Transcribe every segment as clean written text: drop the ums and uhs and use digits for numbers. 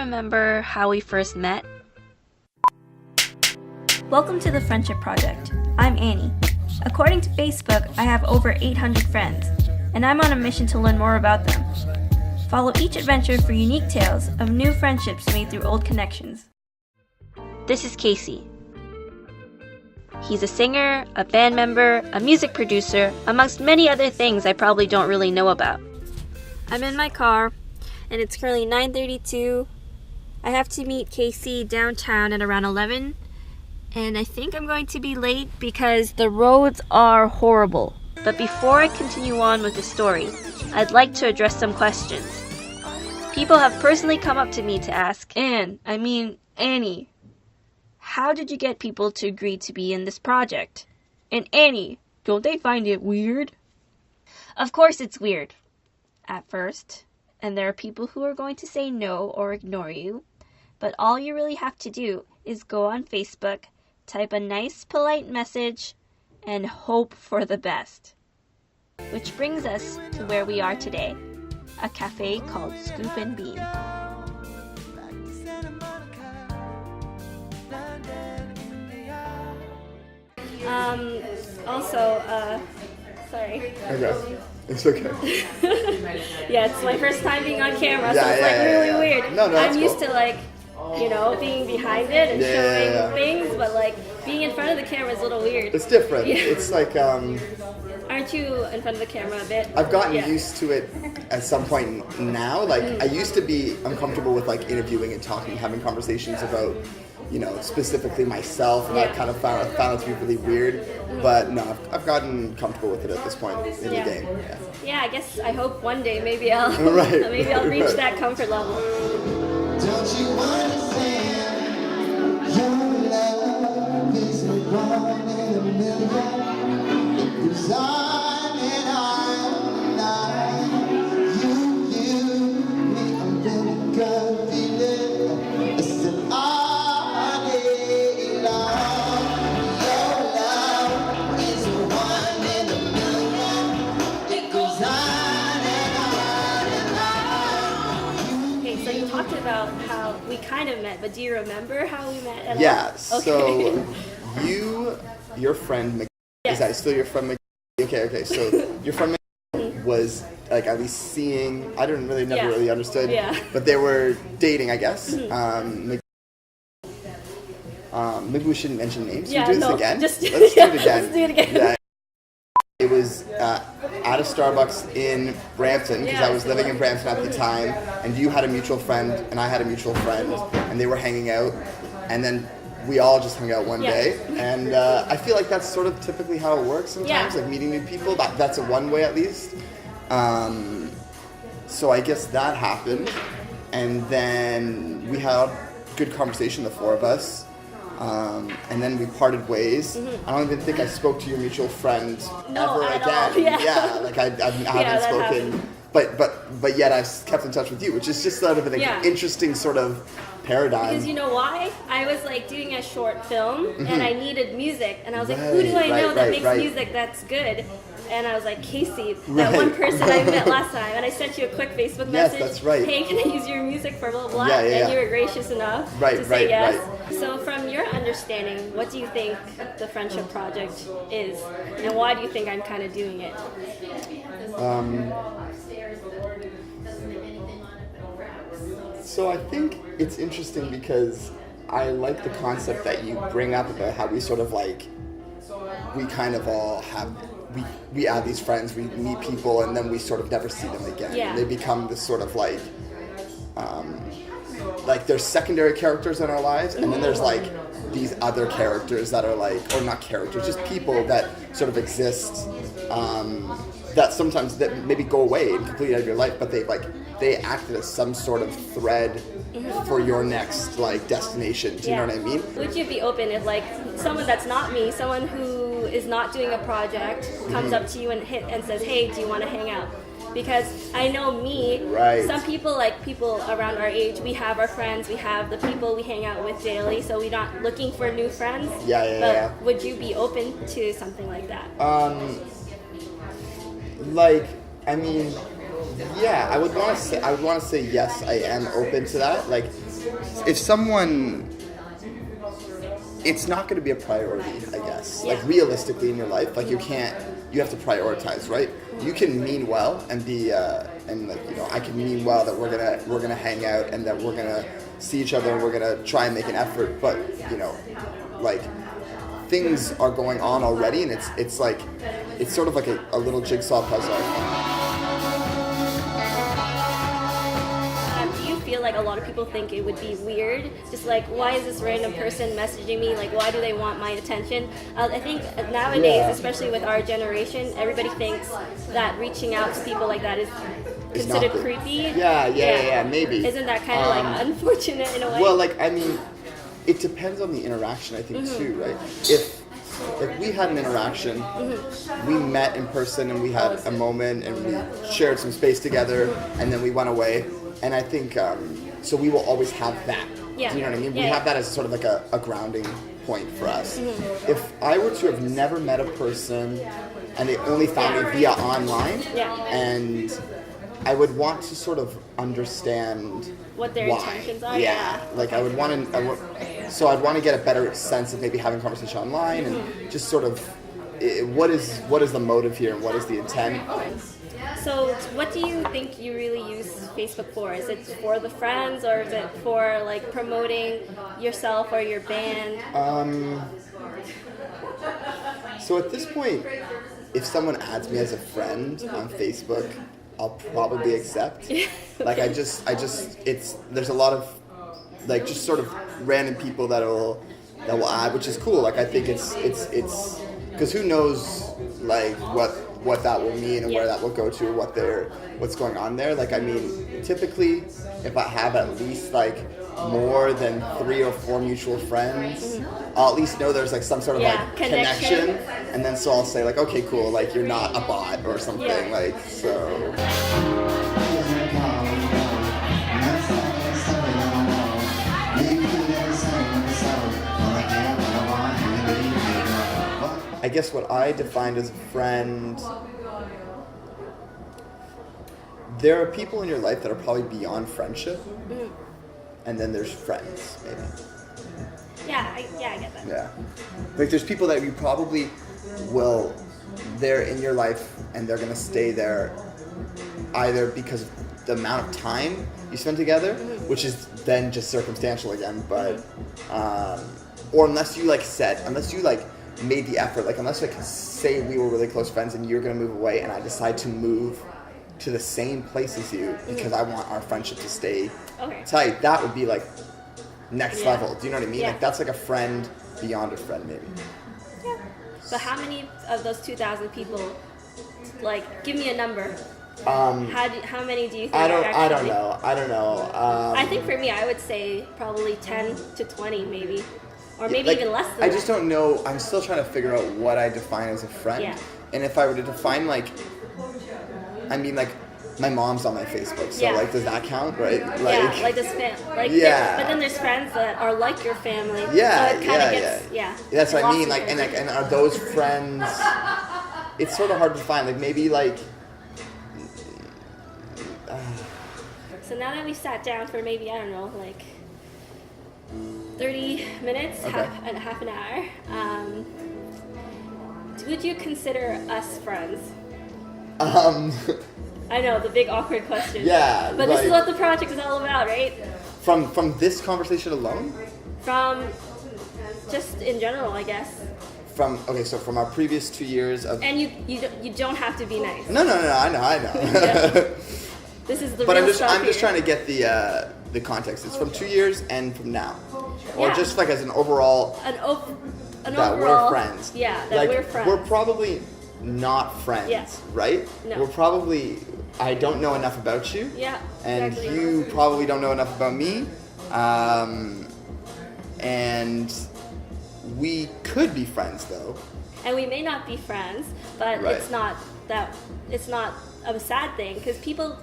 remember how we first met? Welcome to the Friendship Project. I'm Annie. According to Facebook, I have over 800 friends, and I'm on a mission to learn more about them. Follow each adventure for unique tales of new friendships made through old connections. This is Casey. He's a singer, a band member, a music producer, amongst many other things I probably don't really know about. I'm in my car, and it's currently 9:32. I have to meet Casey downtown at around 11, and I think I'm going to be late because the roads are horrible. But before I continue on with the story, I'd like to address some questions. People have personally come up to me to ask, Annie, how did you get people to agree to be in this project? And Annie, don't they find it weird? Of course it's weird. At first. And there are people who are going to say no or ignore you. But all you really have to do is go on Facebook, type a nice, polite message, and hope for the best. Which brings us to where we are today, a cafe called Scoop and Bean. Sorry. Okay. It's okay. Yeah, it's my first time being on camera, so it's really weird. No, I'm used to being behind it and showing things, but being in front of the camera is a little weird. It's different. Yeah. It's like Aren't you in front of the camera a bit? I've gotten used to it at some point now. I used to be uncomfortable with interviewing and talking, having conversations about, specifically myself, and I kind of found it to be really weird. But no, I've gotten comfortable with it at this point in the game. Yeah, I hope one day maybe I'll reach that comfort level. Don't you understand? Your love is one in a million. 'Cause I'm you give me a really good feeling. It's an all day long. Your love is one in a million. It goes on and on and on. Okay, so you talked about how we kind of met, but do you remember how we met at all? Yeah. Okay. So your friend. Yes. Is that still your friend? Okay. So your friend was at least seeing. I never really understood. Yeah. But they were dating, I guess. Maybe we shouldn't mention names. Yeah, Should we do this again? Let's do it again. Let's do it again. Yeah. It was at a Starbucks in Brampton because I was living in Brampton at the time, and you had a mutual friend, and I had a mutual friend, and they were hanging out, and then we all just hung out one day, and I feel like that's sort of typically how it works sometimes, meeting new people. That's a one way at least. So I guess that happened, and then we had good conversation, the four of us, and then we parted ways. I don't even think I spoke to your mutual friend ever again. I haven't spoken. But yet I've kept in touch with you, which is just sort of an interesting sort of paradigm. Because you know why? I was doing a short film and I needed music, and I was who do I know that makes music that's good? And I was Casey, that one person I met last time, and I sent you a quick Facebook message. Yes, that's right. Hey, can I use your music for blah blah blah? And you were gracious enough to say yes. So from your understanding, what do you think the Friendship Project is, and why do you think I'm kind of doing it? So I think it's interesting because I like the concept that you bring up about how we sort of we kind of all have, we have these friends, we meet people, and then we sort of never see them again. Yeah. And they become this sort of there's secondary characters in our lives, and then there's these other characters that are or not characters, just people that sort of exist, that sometimes that maybe go away and completely out of your life, but they acted as some sort of thread for your next destination. Do you know what I mean? Would you be open if someone that's not me, someone who is not doing a project, comes up to you and says, hey, do you want to hang out? Because I know me, some people, people around our age, we have our friends, we have the people we hang out with daily, so we're not looking for new friends. But would you be open to something like that? I would want to say yes, I am open to that. if someone, it's not going to be a priority, I guess. Like realistically in your life, like you have to prioritize, right? You can mean well and be, and like, you know, I can mean well that we're gonna hang out and that we're gonna see each other and we're gonna try and make an effort, but you know, like things are going on already, and it's like it's sort of like a little jigsaw puzzle. Do you feel like a lot of people think it would be weird? Just like, why is this random person messaging me? Like, why do they want my attention? I think nowadays, especially with our generation, everybody thinks that reaching out to people like that is considered creepy. Yeah, maybe. Isn't that kind of like unfortunate in a way? Well, like, I mean, it depends on the interaction, I think, too, right? If like we had an interaction, we met in person and we had a moment and we shared some space together, and then we went away. And I think, so we will always have that. Yeah. Do you know what I mean? We have that as sort of like a grounding point for us. If I were to have never met a person and they only found me via online, and I would want to sort of understand what their why. intentions are. Yeah. Like I would want to, so I'd want to get a better sense of maybe having a conversation online and just sort of what is the motive here and what is the intent. So what do you think you really use Facebook for? Is it for the friends, or is it for like promoting yourself or your band? So at this point, if someone adds me as a friend on Facebook, I'll probably accept. Like there's a lot of like just sort of random people that will add, which is cool. Like I think it's because who knows like what that will mean and where that will go to, what's going on there. Like I mean, typically if I have at least like more than 3 or 4 mutual friends, I'll at least know there's like some sort of like connection, and then so I'll say like, okay, cool, like you're not a bot or something, like so. I guess what I defined as a friend, there are people in your life that are probably beyond friendship, and then there's friends, maybe. Yeah, I get that. Yeah. Like there's people that you probably will, they're in your life and they're going to stay there either because of the amount of time you spend together, which is then just circumstantial again, but, or unless you made the effort, like unless like say we were really close friends and you're going to move away and I decide to move to the same place as you because I want our friendship to stay tight, that would be like next level. Do you know what I mean? Like that's like a friend beyond a friend, maybe. Yeah. But how many of those 2,000 people, like, give me a number. How many do you think I don't know. I think for me, I would say probably 10 to 20 maybe. Or maybe even less than that. I just don't know. I'm still trying to figure out what I define as a friend. Yeah. And if I were to define like, I mean like, my mom's on my Facebook, so like, does that count, right? Like, like this fam, like but then there's friends that are like your family. Yeah, so it kind of gets, That's what I mean. Like, and are those friends? It's sort of hard to find. Like, maybe like. So now that we sat down for maybe, I don't know, like 30 minutes, half an hour, would you consider us friends? I know, the big awkward question. Yeah. But this is what the project is all about, right? From this conversation alone? From just in general, I guess. So from our previous 2 years of. And you don't have to be nice. No, I know. Yeah. This is the. But real I'm just trying to get the context. It's from 2 years and from now, or just like as an overall. An that overall. We're friends. Yeah, that like, we're friends. We're probably not friends, right? No. We're probably. I don't know enough about you. Yeah. And exactly. you probably don't know enough about me. And we could be friends though. And we may not be friends, but it's not a sad thing because people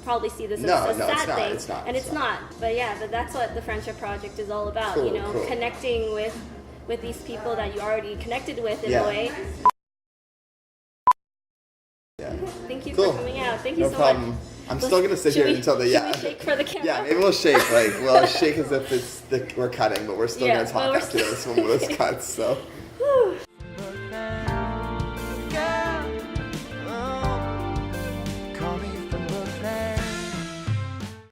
probably see this as a sad thing. It's not. But yeah, that's what the Friendship Project is all about. Cool. Connecting with these people that you already connected with in a way. Yeah. Thank you for coming out. Thank you so problem. much. I'm still gonna sit Should here we- until the should we shake for the camera? Yeah, maybe we'll shake. Like we'll shake as if we're cutting, but we're still Yeah, gonna talk well, we're after still- this when this cuts. So. Whew.